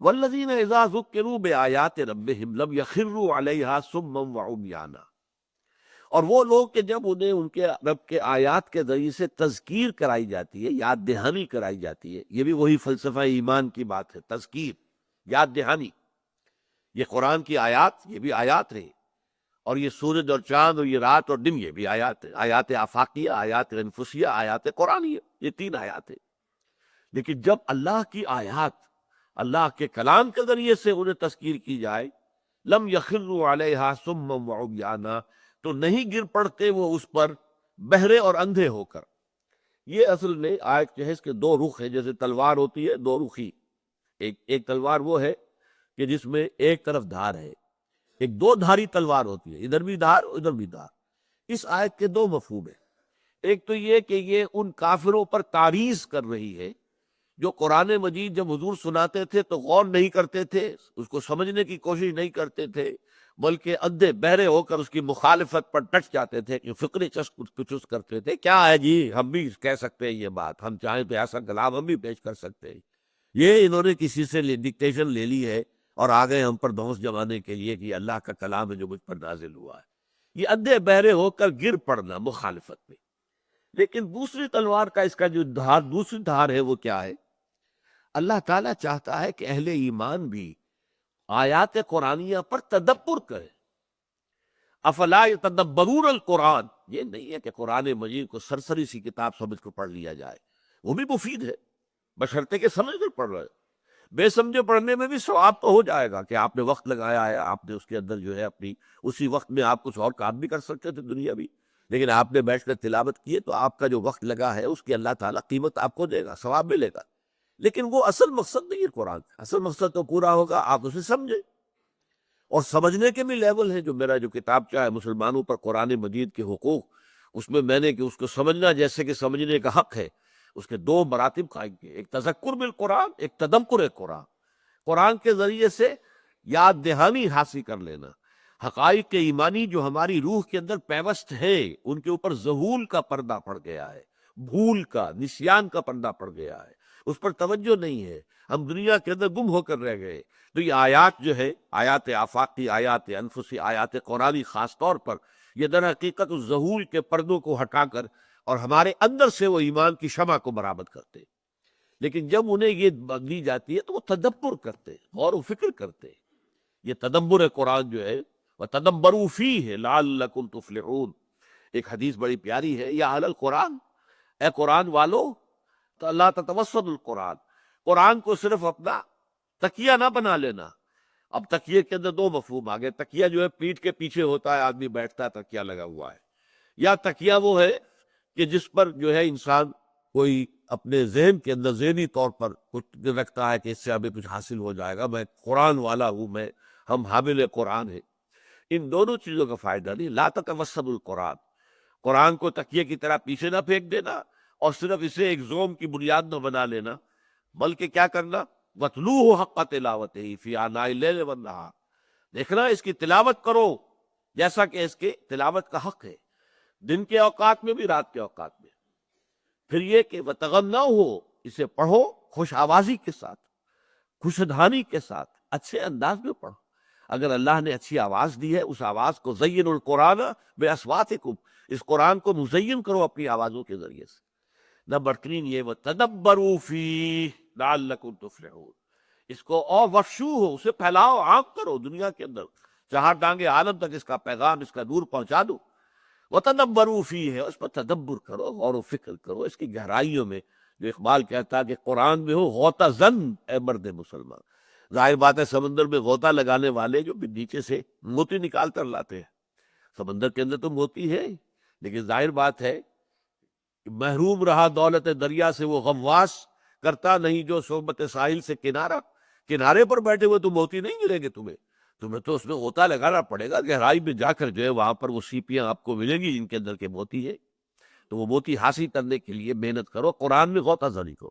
والذین اذا ذکروا بآیات ربہم لم یخروا علیہا صما وعمیانا، اور وہ لوگ کہ جب انہیں ان کے رب کے آیات کے ذریعے سے تذکیر کرائی جاتی ہے، یاد دہانی کرائی جاتی ہے، یہ بھی وہی فلسفہ ایمان کی بات ہے، تذکیر، یاد دہانی۔ یہ قرآن کی آیات، یہ بھی آیات ہیں، اور یہ سورج اور چاند اور یہ رات اور دن، یہ بھی آیات ہیں، آیات آفاقیہ، آیات انفسیہ، آیات قرآنیہ، یہ تین آیات ہیں۔ لیکن جب اللہ کی آیات، اللہ کے کلام کے ذریعے سے انہیں تذکیر کی جائے، لم یخروا علیہا صما وعمیانا، تو نہیں گر پڑتے وہ اس پر بہرے اور اندھے ہو کر۔ یہ اصل میں آیت جو ہے اس کے دو رخ ہیں، جیسے تلوار ہوتی ہے دو رخی، ایک تلوار وہ ہے کہ جس میں ایک طرف دھار ہے، ایک دو دھاری تلوار ہوتی ہے، ادھر بھی دھار ادھر بھی دھار۔ اس آیت کے دو مفہوم ہیں، ایک تو یہ کہ یہ ان کافروں پر تعریض کر رہی ہے جو قرآن مجید جب حضور سناتے تھے تو غور نہیں کرتے تھے، اس کو سمجھنے کی کوشش نہیں کرتے تھے، بلکہ اندھے بہرے ہو کر اس کی مخالفت پر ڈٹ جاتے تھے، کہ فکری چس کرتے تھے، کیا ہے جی ہم بھی کہہ سکتے ہیں یہ بات، ہم چاہیں تو ایسا کلام ہم بھی پیش کر سکتے ہیں۔ یہ انہوں نے کسی سے ڈکٹیشن لے لی ہے اور آگے ہم پر دھونس جمانے کے لیے کہ یہ اللہ کا کلام ہے جو مجھ پر نازل ہوا ہے۔ یہ اندھے بہرے ہو کر گر پڑنا مخالفت میں۔ لیکن دوسری تلوار کا اس کا جو دھار، دوسری دھار ہے وہ کیا ہے؟ اللہ تعالیٰ چاہتا ہے کہ اہل ایمان بھی آیات قرآنیہ پر تدبر کریں۔ افلا یتدبرون القرآن، یہ نہیں ہے کہ قرآن مجید کو سرسری سی کتاب سمجھ کر پڑھ لیا جائے، وہ بھی مفید ہے بشرطے کہ سمجھ کر پڑھ رہے۔ بے سمجھے پڑھنے میں بھی ثواب تو ہو جائے گا کہ آپ نے وقت لگایا ہے، آپ نے اس کے اندر جو ہے اپنی اسی وقت میں آپ کچھ اور کام بھی کر سکتے تھے دنیاوی، لیکن آپ نے بیٹھ کر تلاوت کی ہے تو آپ کا جو وقت لگا ہے اس کی اللہ تعالیٰ قیمت آپ کو دے گا، ثواب ملے گا۔ لیکن وہ اصل مقصد نہیں ہے قرآن کا، اصل مقصد تو پورا ہوگا آپ اسے سمجھیں، اور سمجھنے کے بھی لیول ہیں۔ جو میرا جو کتاب ہے مسلمانوں پر قرآن مجید کے حقوق، اس میں میں نے کہ اس کو سمجھنا جیسے کہ سمجھنے کا حق ہے، اس کے دو مراتب قائم کیے، ایک تذکر بالقرآن، ایک تدبر قرآن۔ قرآن کے ذریعے سے یاد دہانی حاصل کر لینا، حقائق ایمانی جو ہماری روح کے اندر پیوست ہے ان کے اوپر ذہول کا پردہ پڑ گیا ہے، بھول کا، نسیان کا پردہ پڑ گیا ہے، اس پر توجہ نہیں ہے، ہم دنیا کے اندر گم ہو کر رہ گئے۔ تو یہ آیات جو ہے، آیات آفاقی، آیات انفسی، آیات قرآنی خاص طور پر، یہ در حقیقت اس ذہول کے پردوں کو ہٹا کر اور ہمارے اندر سے وہ ایمان کی شمع کو برآمد کرتے۔ لیکن جب انہیں یہ دی جاتی ہے تو وہ تدبر کرتے، غور و فکر کرتے۔ یہ تدبر قرآن جو ہے، وَتَدَبَّرُوا فِيهِ لَعَلَّكُمْ تُفْلِحُونَ، ایک حدیث بڑی پیاری ہے، یا اہل القرآن، اے قرآن والو، تو اللہ تتوسط القرآن، قرآن کو صرف اپنا تکیہ نہ بنا لینا۔ اب تکیے کے اندر دو مفہوم آ گئے، تکیہ جو ہے پیٹھ کے پیچھے ہوتا ہے، آدمی بیٹھتا ہے تکیہ لگا ہوا ہے، یا تکیہ وہ ہے کہ جس پر جو ہے انسان کوئی اپنے ذہن کے اندر ذہنی طور پر کچھ رکھتا ہے کہ اس سے ہمیں کچھ حاصل ہو جائے گا، میں قرآن والا ہوں، ہم حامل قرآن ہیں۔ ان دونوں چیزوں کا فائدہ نہیں۔ لا تتوسط القرآن، قرآن کو تکیے کی طرح پیچھے نہ پھینک دینا اور صرف اسے ایک زوم کی بنیاد نہ بنا لینا، بلکہ کیا کرنا، وَاتْلُوهُ حَقَّ تِلَاوَتِهِ فِي آنَاءِ اللَّيْلِ وَالنَّهَارِ، دیکھنا اس کی تلاوت کرو جیسا کہ اس کے تلاوت کا حق ہے، دن کے اوقات میں بھی رات کے اوقات میں۔ پھر یہ کہ وَتَغَنَّوْهُ، اسے پڑھو خوش آوازی کے ساتھ، خوش دھانی کے ساتھ، اچھے انداز میں پڑھو۔ اگر اللہ نے اچھی آواز دی ہے، اس آواز کو زین القرآن بِأَصْوَاتِكُمْ، اس قرآن کو مزین کرو اپنی آوازوں کے ذریعے سے۔ نمبر 3 یہ وَتَدَبَّرُوا فِيهِ لَعَلَّكُمْ تُفْلِحُونَ، اس کو اور وفشو ہو، اسے پھیلاؤ، عام کرو دنیا کے اندر، چہار ڈانگے عالم تک اس کا پیغام، اس کا نور پہنچا دو۔ وَتَدَبَّرُوا فِيهِ، اس پر تدبر کرو، غور و فکر کرو اس کی گہرائیوں میں۔ جو اقبال کہتا ہے کہ قرآن میں ہو غوطہ زن اے مرد مسلمان، ظاہر بات ہے سمندر میں غوطہ لگانے والے جو نیچے سے موتی نکال کر لاتے ہیں، سمندر کے اندر تو موتی ہے، لیکن ظاہر بات ہے محروم رہا دولت دریا سے وہ غواص، کرتا نہیں جو صحبت ساحل سے کنارہ، کنارے پر بیٹھے ہوئے تو موتی نہیں ملیں گے تمہیں تو اس میں غوطہ لگانا پڑے گا، گہرائی میں جا کر جو ہے وہاں پر وہ سیپیاں آپ کو ملیں گی جن کے اندر کے موتی ہے۔ تو وہ موتی حاصل کرنے کے لیے محنت کرو، قرآن میں غوطہ زنی کرو۔